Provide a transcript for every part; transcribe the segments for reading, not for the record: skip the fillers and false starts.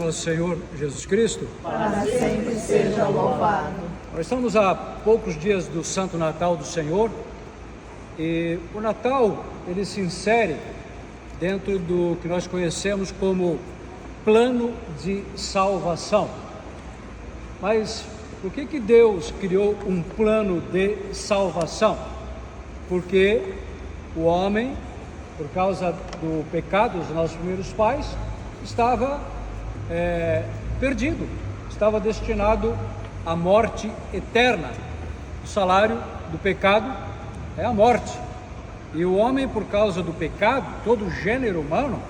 Nosso Senhor Jesus Cristo, para sempre seja louvado. Nós estamos há poucos dias do Santo Natal do Senhor e o Natal ele se insere dentro do que nós conhecemos como plano de salvação. Mas por que Deus criou um plano de salvação? Porque o homem, por causa do pecado dos nossos primeiros pais, estava perdido, estava destinado à morte eterna. O salário do pecado é a morte. E o homem, por causa do pecado, todo o gênero humano,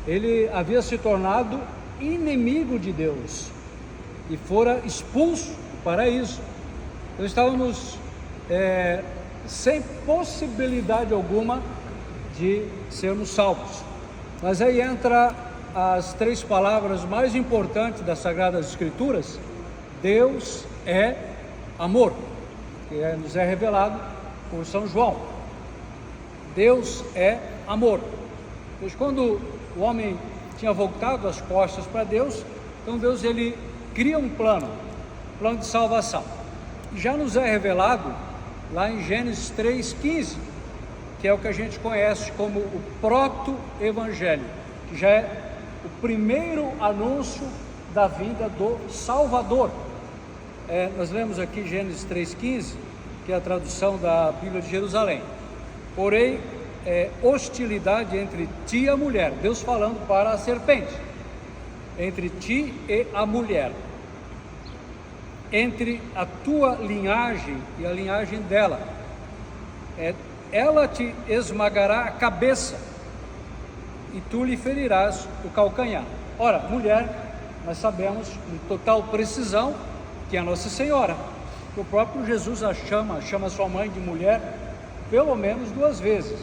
ele havia se tornado inimigo de Deus e fora expulso do paraíso. Então estávamos sem possibilidade alguma de sermos salvos. Mas aí entra as três palavras mais importantes das Sagradas Escrituras: Deus é amor, que nos é revelado por São João. Deus é amor. Pois quando o homem tinha voltado as costas para Deus, então Deus ele cria um plano de salvação. E já nos é revelado lá em Gênesis 3,15, que é o que a gente conhece como o proto-evangelho, que já é o primeiro anúncio da vinda do Salvador. Nós lemos aqui Gênesis 3,15, que é a tradução da Bíblia de Jerusalém. Porém, hostilidade entre ti e a mulher, Deus falando para a serpente, entre ti e a mulher, entre a tua linhagem e a linhagem dela, ela te esmagará a cabeça e tu lhe ferirás o calcanhar. Ora, mulher, nós sabemos com total precisão que é a Nossa Senhora. O próprio Jesus a chama sua mãe de mulher pelo menos 2 vezes,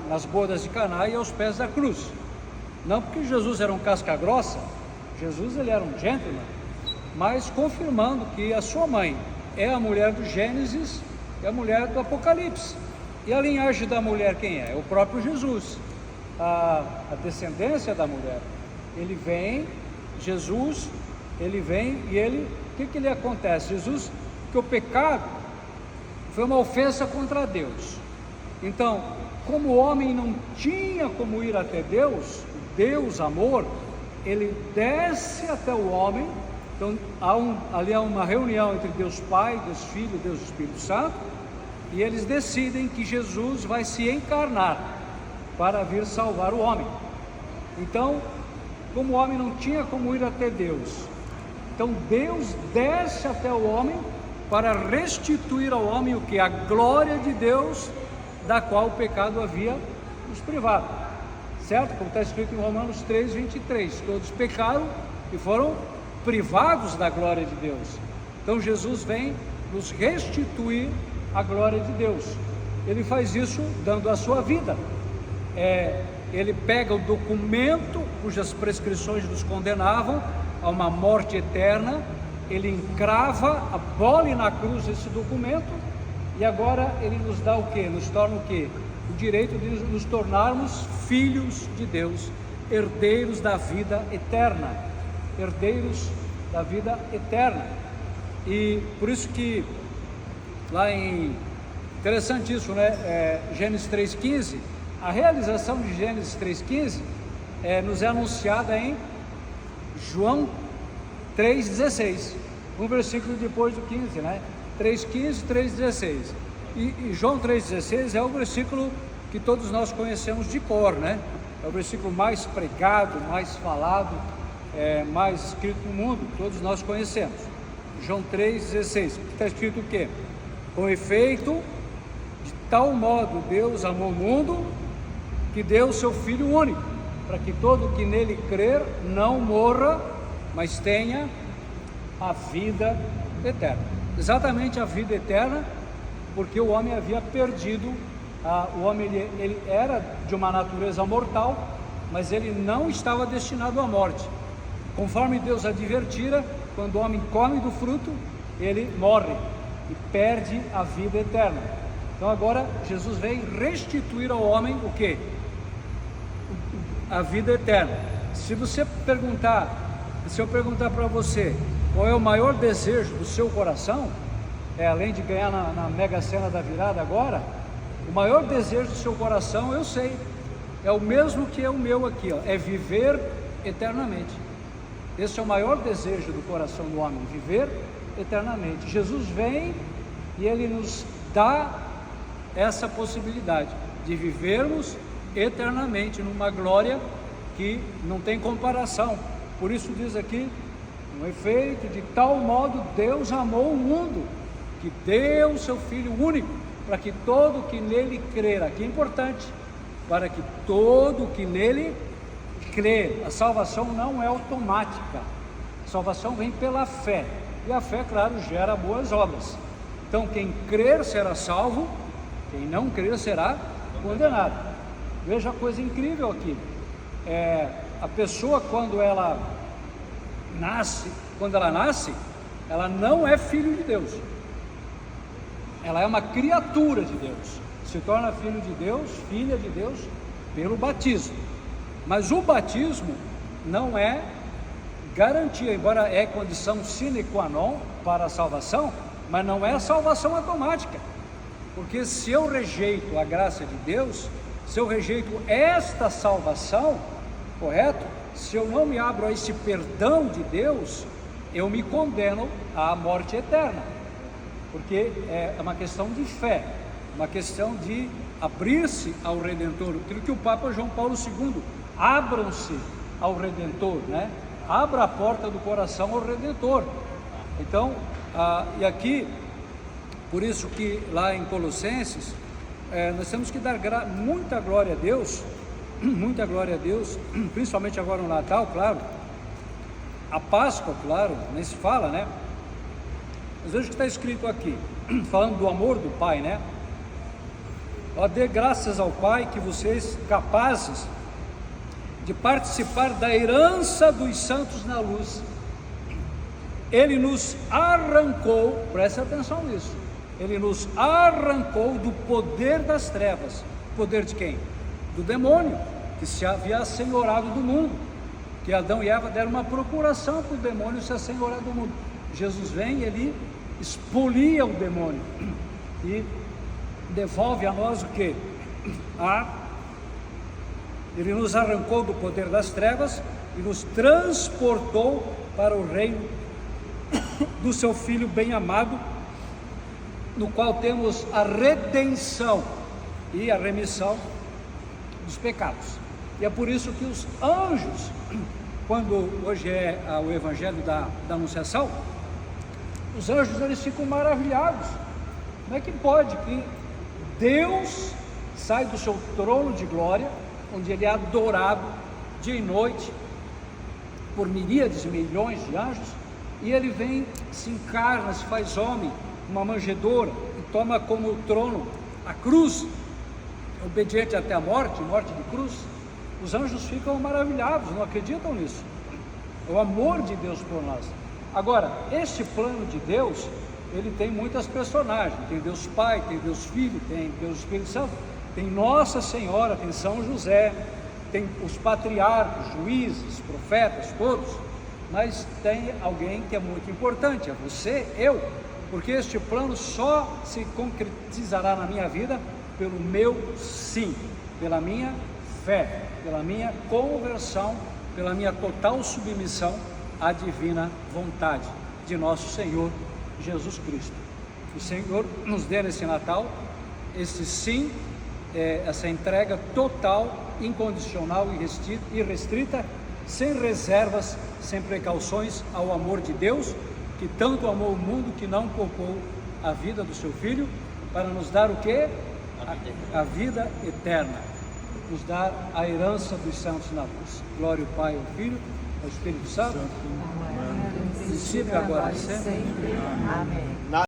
nas bodas de Caná e aos pés da cruz. Não porque Jesus era um casca grossa, Jesus ele era um gentleman, mas confirmando que a sua mãe é a mulher do Gênesis e a mulher do Apocalipse. E a linhagem da mulher quem é? É o próprio Jesus. A descendência da mulher, Jesus, ele vem e o que lhe acontece? Jesus, que o pecado foi uma ofensa contra Deus. Então, como o homem não tinha como ir até Deus, Deus amor, ele desce até o homem. Então, ali há uma reunião entre Deus Pai, Deus Filho, Deus Espírito Santo, e eles decidem que Jesus vai se encarnar para vir salvar o homem. Então, como o homem não tinha como ir até Deus, então Deus desce até o homem para restituir ao homem o que? A glória de Deus, da qual o pecado havia nos privado, certo? Como está escrito em Romanos 3,23, todos pecaram e foram privados da glória de Deus. Então Jesus vem nos restituir a glória de Deus. Ele faz isso dando a sua vida. Ele pega o documento cujas prescrições nos condenavam a uma morte eterna, ele encrava, abole na cruz esse documento, e agora ele nos dá o quê? Nos torna o quê? O direito de nos tornarmos filhos de Deus, herdeiros da vida eterna, herdeiros da vida eterna. E por isso que lá interessante isso, né? Gênesis 3,15, a realização de Gênesis 3,15 nos é anunciada em João 3,16, um versículo depois do 15, né? 3,15, 3,16. E João 3,16 é o versículo que todos nós conhecemos de cor, né? É o versículo mais pregado, mais falado, mais escrito no mundo, todos nós conhecemos. João 3,16, está escrito o quê? Com efeito, de tal modo Deus amou o mundo, que deu o seu Filho único, para que todo que nele crer não morra, mas tenha a vida eterna. Exatamente a vida eterna, porque o homem havia perdido, o homem ele era de uma natureza mortal, mas ele não estava destinado à morte. Conforme Deus advertira, quando o homem come do fruto, ele morre e perde a vida eterna. Então agora Jesus vem restituir ao homem o quê? A vida eterna. se eu perguntar para você qual é o maior desejo do seu coração, além de ganhar na Mega Sena da virada agora, o maior desejo do seu coração, eu sei, é o mesmo que é o meu aqui, ó, é viver eternamente. Esse é o maior desejo do coração do homem, viver eternamente. Jesus vem e Ele nos dá essa possibilidade de vivermos eternamente numa glória que não tem comparação. Por isso diz aqui, no efeito, de tal modo Deus amou o mundo, que deu o seu Filho único, para que todo que nele crer, aqui é importante, para que todo que nele crer. A salvação não é automática, a salvação vem pela fé, e a fé, claro, gera boas obras. Então quem crer será salvo, quem não crer será condenado. Veja a coisa incrível aqui, a pessoa quando ela nasce, ela não é filho de Deus, ela é uma criatura de Deus, se torna filho de Deus, filha de Deus, pelo batismo. Mas o batismo não é garantia, embora é condição sine qua non para a salvação, mas não é salvação automática, porque se eu rejeito a graça de Deus, se eu rejeito esta salvação, correto? Se eu não me abro a esse perdão de Deus, eu me condeno à morte eterna, porque é uma questão de fé, uma questão de abrir-se ao Redentor, aquilo que o Papa João Paulo II, abram-se ao Redentor, né? Abra a porta do coração ao Redentor. Então, e aqui, por isso que lá em Colossenses, nós temos que dar muita glória a Deus, principalmente agora no Natal, claro, a Páscoa, claro, nem se fala, né? Mas veja o que está escrito aqui, falando do amor do Pai, né? Ó, dê graças ao Pai que vocês capazes de participar da herança dos santos na luz. Ele nos arrancou, preste atenção nisso, Ele nos arrancou do poder das trevas. Poder de quem? Do demônio, que se havia assenhorado do mundo, que Adão e Eva deram uma procuração para o demônio se assenhorar do mundo. Jesus vem e Ele expolia o demônio e devolve a nós o que? Ele nos arrancou do poder das trevas e nos transportou para o reino do seu Filho bem-amado, no qual temos a redenção e a remissão dos pecados. E é por isso que os anjos, quando hoje é o evangelho da Anunciação, os anjos eles ficam maravilhados. Como é que pode que Deus sai do seu trono de glória, onde Ele é adorado dia e noite por miríades e milhões de anjos, e Ele vem, se encarna, se faz homem, uma manjedoura, e toma como trono a cruz, obediente até a morte de cruz. Os anjos ficam maravilhados, não acreditam nisso. É o amor de Deus por nós. Agora, este plano de Deus, ele tem muitas personagens, tem Deus Pai, tem Deus Filho, tem Deus Espírito Santo, tem Nossa Senhora, tem São José, tem os patriarcas, juízes, profetas, todos, mas tem alguém que é muito importante, é você, eu, porque este plano só se concretizará na minha vida pelo meu sim, pela minha fé, pela minha conversão, pela minha total submissão à divina vontade de nosso Senhor Jesus Cristo. O Senhor nos dê nesse Natal esse sim, essa entrega total, incondicional e restrita, sem reservas, sem precauções, ao amor de Deus, que tanto amou o mundo que não poupou a vida do seu Filho, para nos dar o quê? A vida eterna, nos dar a herança dos santos na luz. Glória ao Pai, ao Filho, ao Espírito Santo, princípio, agora e sempre. Amém.